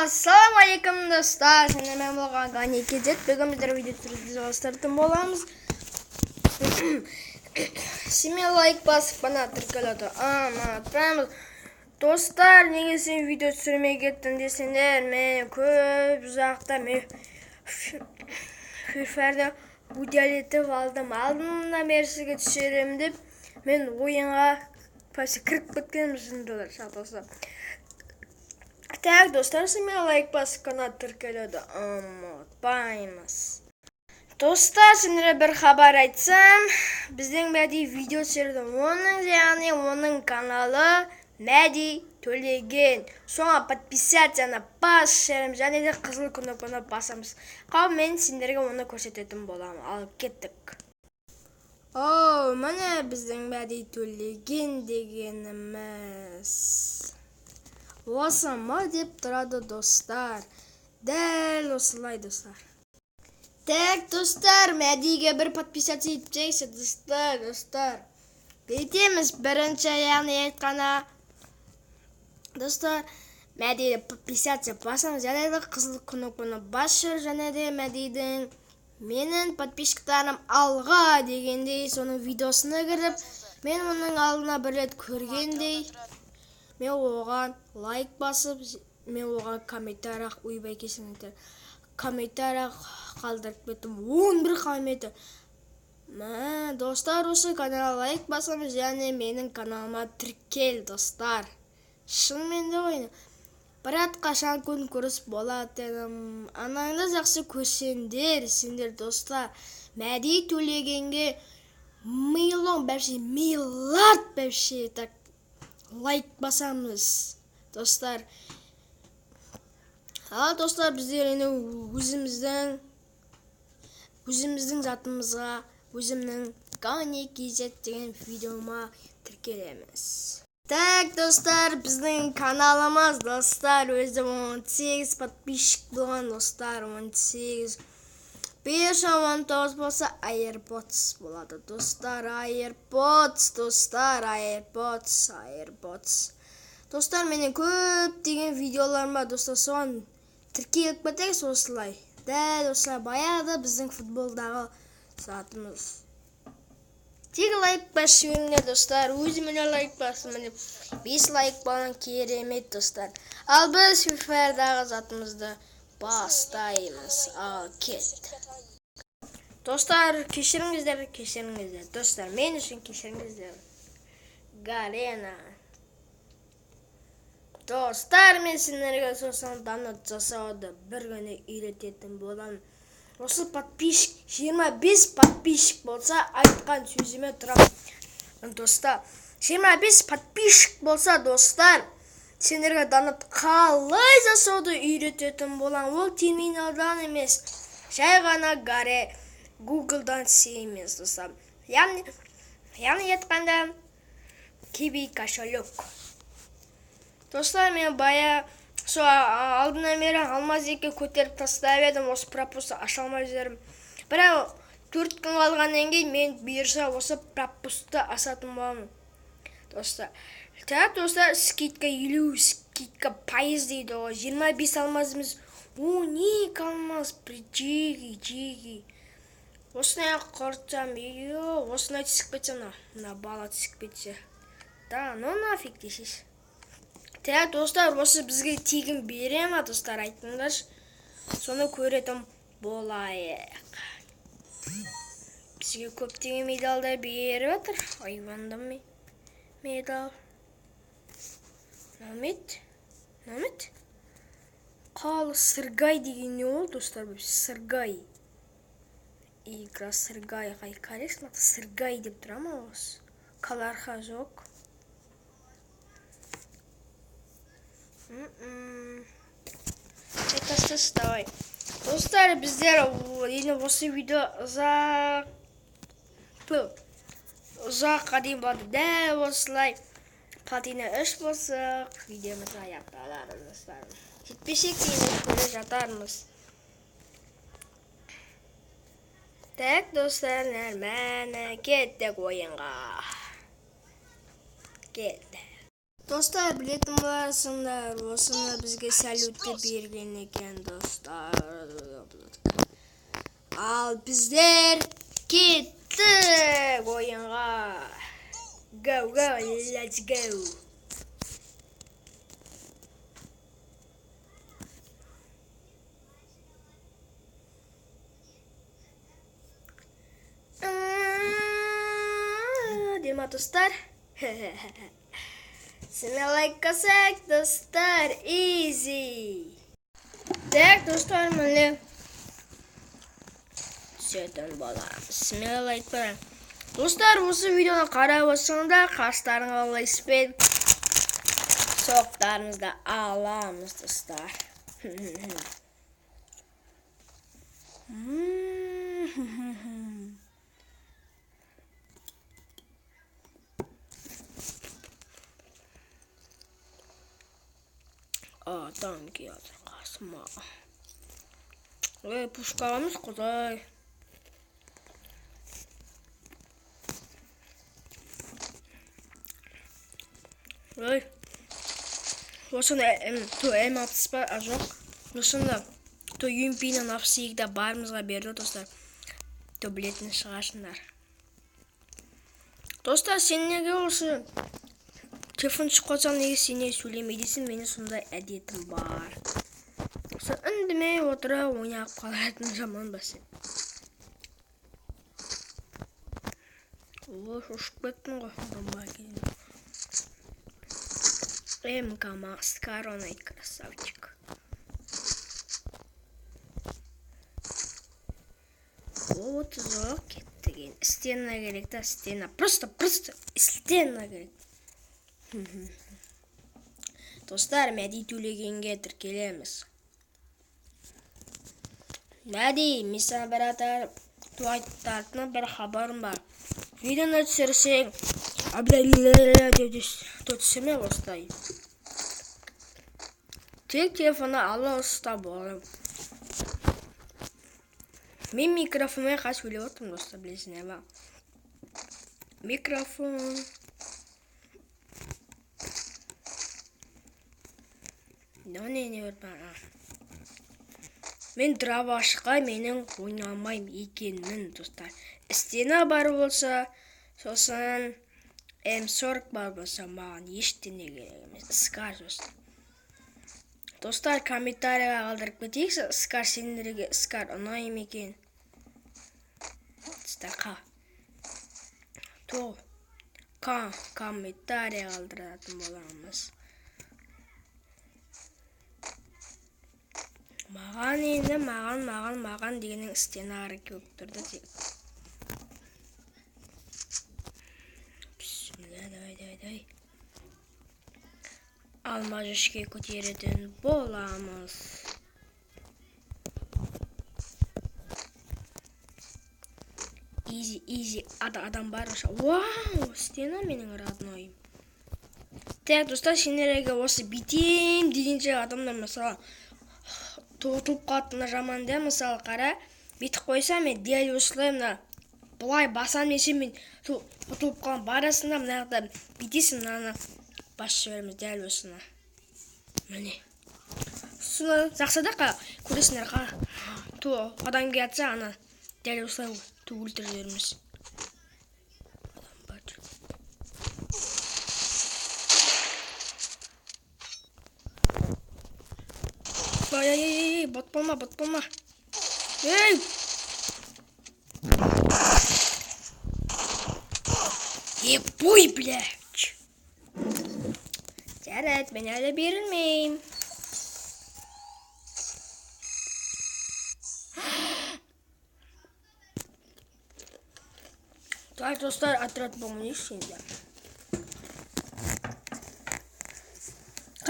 Ассалаумағалейкум достар, мен болған Ғани Кезет. Бүгін біздер видео түсіретін боламыз. Семен лайк басып бана тіркеледі. Ұмытпаймыз. Достар, неге сен видео түсірмей кеттің десеңдер, мен көп ұзақта фирфәрді удалетіп алдым. Алдымда мерсіге түсірем деп, мен ойынға кіріп кеткенмін достар. Так, достар, семен лайк басып қана тіркеледі. Ұмытпаймыз. Достар, сендерге бір хабар айтсам, біздің Мәди видео түсірді. Оның каналы Мәди Төлеген. Соңа подписацияны басып, және де қызыл кнопканы басамыз. Қау мен сендерге оны көрсететін боламын. Алып кеттік. Міне біздің Мәди Төлеген дегеніміз. Осы ма деп тұрады достар. Дәл осылай достар. Так, достар, Мәдиге бір подписация етпейсі, достар. Бетеміз бірінші яғни айтқана. Достар, Мәдиге подписация басамыз, және де қызыл кнопканы басыр, және де Мәдидің менің подписчиктарым алға дегендей соның видеосына кіріп, мен оның алдына бір рет көргендей, мен оған лайк басып, мен оған комментария ойбай кесіңдер. Комментария қалдырып кеттім. 11 комменті. Достар, осы каналға лайк басамыз, және менің каналыма тіркел, достар. Шынымен де ойны. Бірақ қашан конкурс болады. Анаңды жақсы көрсеңдер, сендер достар. Мәди Төлегенге миллион бәпше, миллиард бәпше, так лайк басамыз, достар. Достар, біздер өзіміздің затымызға, өзімнің Ғани Кезет деген видеома тіркелеміз. Так, достар, біздің каналымыз, достар, өзі 18 подписчик болған, достар, 18. 5-19 болса, AirPods болады, достар, AirPods. Достар, менің көп деген видеоларым бар, достар, соған тіркеліп кетеміз осылай. Дәл осылай баяғыда біздің футболдағы затымыз. Тек лайк басыңдар, достар, өзіме лайк басым, 5 лайк балан керемет, достар. Ал біз фирфәрдағы затымызды бастаймыз. Ал кет. Достар, кешіріңіздер, достар, мен үшін кешіріңіздер. Гарена. Достар, мен сендерге сосын данат жасауды бір күні үйрететін боламын. Осы подписчик, 25 подписчик болса, айтқан сөзіме тұрам. Достар, 25 подписчик болса, достар, сендерге данат қалай жасауды үйрететін болам. Ол терминалдан емес, жай ғана Google'дан емес, достар. Яғни етқанда киви кошелек. Достар, мен бая алдынан бері алмаз еке көтеріп тастап едім, осы пропусты аша алмай жүрмін. Бірақ 4 күн қалғаннан кейін мен бұйырса осы пропусты асатын боламын. Достар, достар, скидка 50, скидка пайыз дейді ғой. 25 алмазымыз 12 алмаз, жеги. Осынай қорытсам, осынай түсіп кетсе, мына бала түсіп кетсе. Да, нафиг десіз. Так, достар, осы бізге тегін бере ма, достар, айтыңдар. Соны көретін болайық. Бізге көптеген медалдар беріп отыр. Айванда медал. Намет. Қалы сыргай деген не ол, достар, сыргай. Игра сыргай. Қайқарес, сыргай деп тұра ма осы? Қаларха жоқ. Айтасыз, давай. Достар, біздер осы видео ұзаққа дейін болады. Дәл осылай платина 3 болсақ, видеомыз аяқталады, достар. Жетпесек дейін көре жатармыз. Так, достар, мәні кеттік ойынға. Кетті. Достар, білетін боларсыңдар, осыны бізге салютті берген екен, достар. Ал біздер кеттік ойынға. Go, let's go. Дема достар. Сені лайкасақ, достар, easy. Так, достар, міне түсетін боламыз. Сені лайк берем. Достар, осы видеоны қарап отырсаңдар, қастарыңа лайспен соқтарыңызды аламыз, достар. Adam geldi kasma. Puşkamız Құдай. Осында М60 бар, жоқ. Осында UMP-ні напсиікті барымызға берді, достар. Білетін шығашындар. Достар, сен неге осы телефон шығып қалсаң, неге сене сөйлемейдесің? Менің сондай әдетім бар. Үндемей отыра ойнап қалатын жаман ба сен? Шошып кеттің ғой, адамға келген. МК Маскар ойнайды, красавчик. Вот жоқ кеттіген. Стена керек та, стена. Просто стена керек. Достар, Мәди төлегенге тіркелеміз. Мәди, мен саған бір айтатыны бір хабарым бар. Видеоны түсірсең, түсірме осылай. Тек телефоны ала ұста болым. Мен микрофонмен қас сөйлеп отырмын, достар, білесіне ба. Микрофон. Не өрбан. Мен дравашқа менің ойнамайым екенмін, достар. Стена бар болса, сосын М40 бар болса, маған ештене керек емес. Скар, достар. Достар, комментарияға қалдырып кетейік, Скар сендерге Скар ұнайым екен. Достар, комментария қалдыратын боламыз. Маған енді, маған дегенің стена ары көп тұрды тек. Давай. Алма жешке көтеретін боламыз. Easy. Адам бар ұша. Вау, стена менің родной. Так, достар, сендерге осы битем дегенше адамдар, мысалы, тоғытылып қалатына жаман да, мысалы, қара, бетіп қойсам, мен дәл осылай, мына, бұлай басам десе, мен тоғытылып қалған барасында, мынағыда битесін, мынаны басшы береміз дәл осына. Міне. Соны жақсада көресіңдер, адам келатса, ана дәл осылай өлтірерміз. Адам бар. Ай, бот болма. Ей! Ебой, блядь! Жарайды, мен әлі берілмейм. Так, достар, отряд болмайшы енді.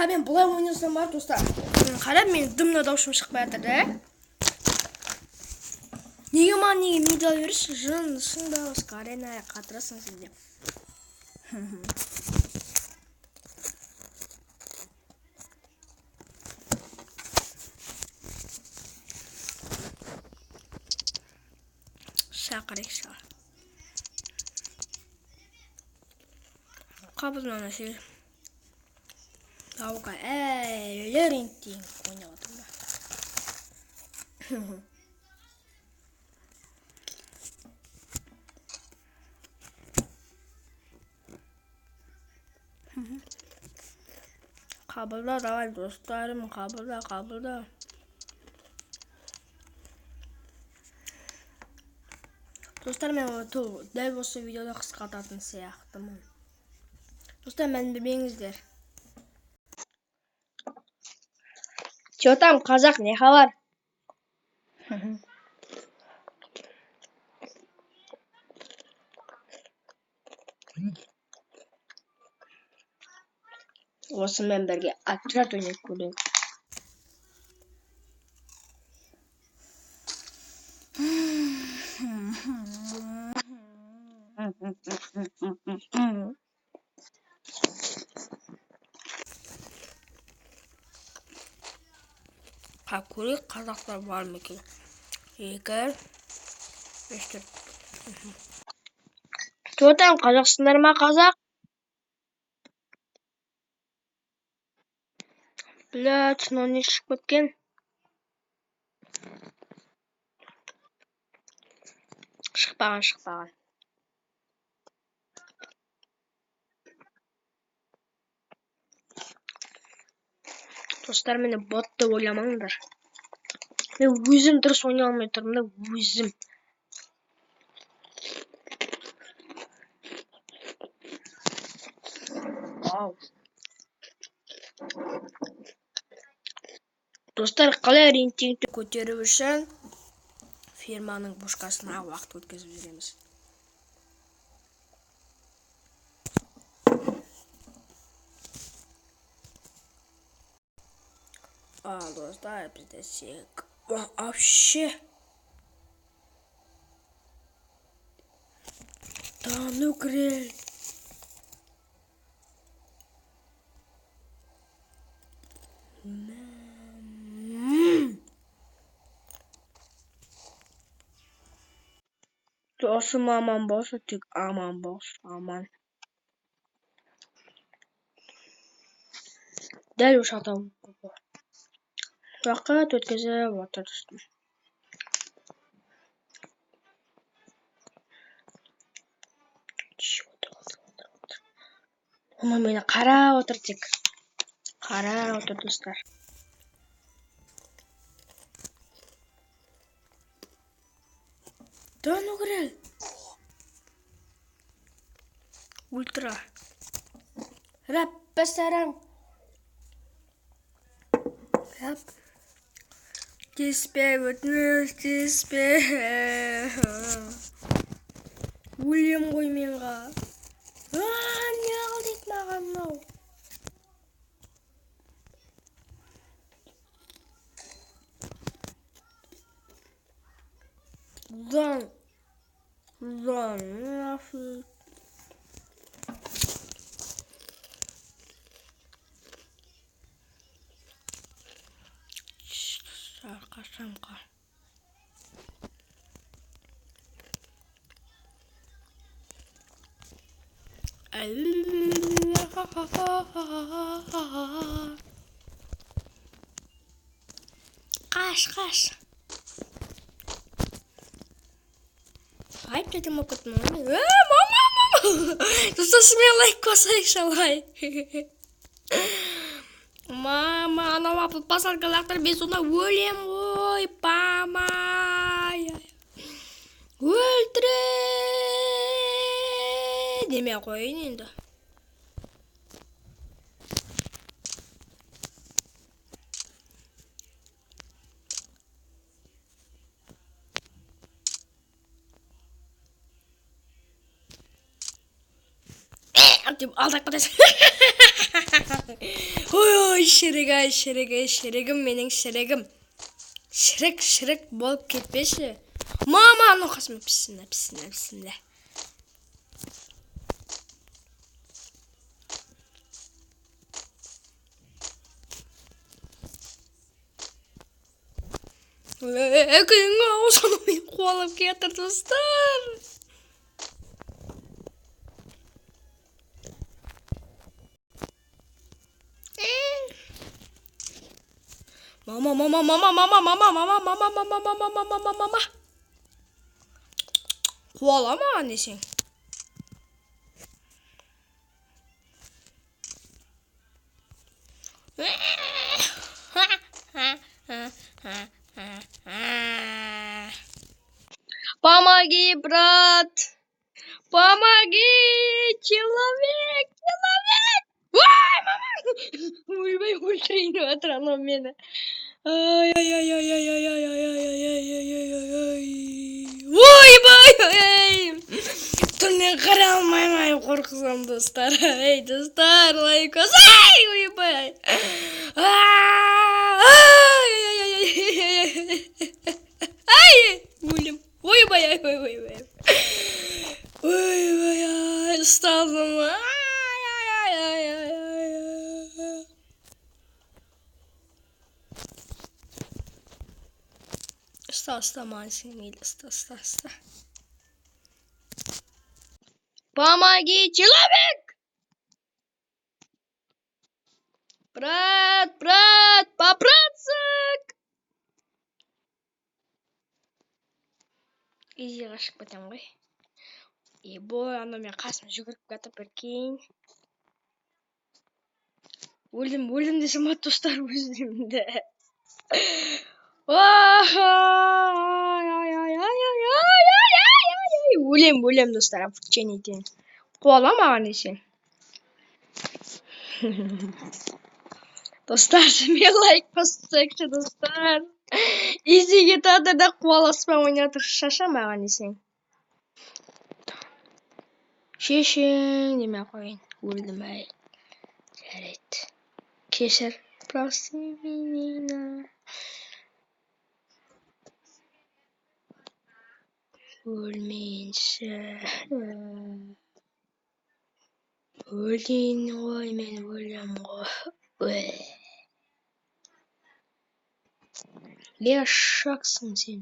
Мен бұлай ойнасам бар, достар. Қарап, мен дымна даушым шықпай атыр, да? Неге медал беріші? Шында осы аренaya қатырасың сізде. Шақырайық. Қабыз мәнесі. Тауға әлі рентейін ойнаватым ба. Қабылда, давай, достарым, қабылда. Достар, мен дәл осы видеода қысқартатын сияқтымын. Достар, мән білмеңіздер. Чё там, қазақ, не хабар? Осымен бірге отряд ойнап көрейік. Көрейік, қазақтар бар ма екен? 2, 3, 4. Тоқтам, қазақсыңдар ма, қазақ? Блядь, не шығып кеткен. Шықпаған. Достар, мені ботты ойламаңдар. Мен өзім дұрыс ойнай алмай тұрмын да, өзім. Достар, қалай рейтингті көтеру үшін фирманың бушкасына уақыт өткізіп жүреміз. Достар, бізде сек. Вообще. Да ну грель. Досым аман болса, тек аман болсын, аман. Дәл ошақта уақыт өткізіп отырдым. Оны мені қарап отыр тек. Қарап отыр, достар. Да ну грель. Ультра. Рэп, пасарам. Рэп. Теспе, өтміз, теспе. Өлем ғой менға. Не алдық маған мынау? Зан, нафиг. Шамқа. Қаш. Хайп дедім оқытым. Мама! Достасымен лайк қосайық шалай. Мама, анау апыл пасарғалақтар мен сонда өлем ғой, памай. Өлтірі! Деме қойын енді. Деп алдақ қадайсың. Ой, шерегім, менің шерегім. Шірік болып кетпеші. Мама, anu қасыма пісінлі. Әкің аузыны мен қуалып кетір, достар. Мама. Қуаламаған десең. Помоги, брат! Помоги! Человек! Ой, мама! Ойбай, ультраиніп жатыр анау мені. Ойбай! Түннен қарай алмаймын, қорқысам, достар. Ей, достар, лайкос. Ойбай! Өлім. Ойбай. Ойбай, ұсталдым. Ұста, мансың, мейлі, ұста. Помоги, человек! Брат, по-братски! Изи ғашық бәтем ғой. Бой, ана мен қасым жүгіріп қатып біркейін. Өлім десем ат достар өзімді. Өлем достар, апырчен етен. Қуаламаған десең. Достар, мен лайк бассайықшы, достар. Изиге тағдырда қуаласпа ойнатыр, шашамаған десең. Шешең деме қойын, өлдім әй. Жарайды. Кешір, прости меня. Өлмейінші. Өлейін ғой, мен өлем ғой. Ешақсың сен.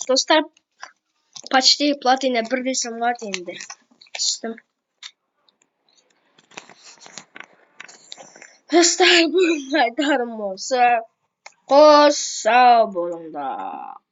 Достар, почти платина 1 самғат енді. Түстім. Достар, бүгін айтарым осы. Қос сау болыңдар.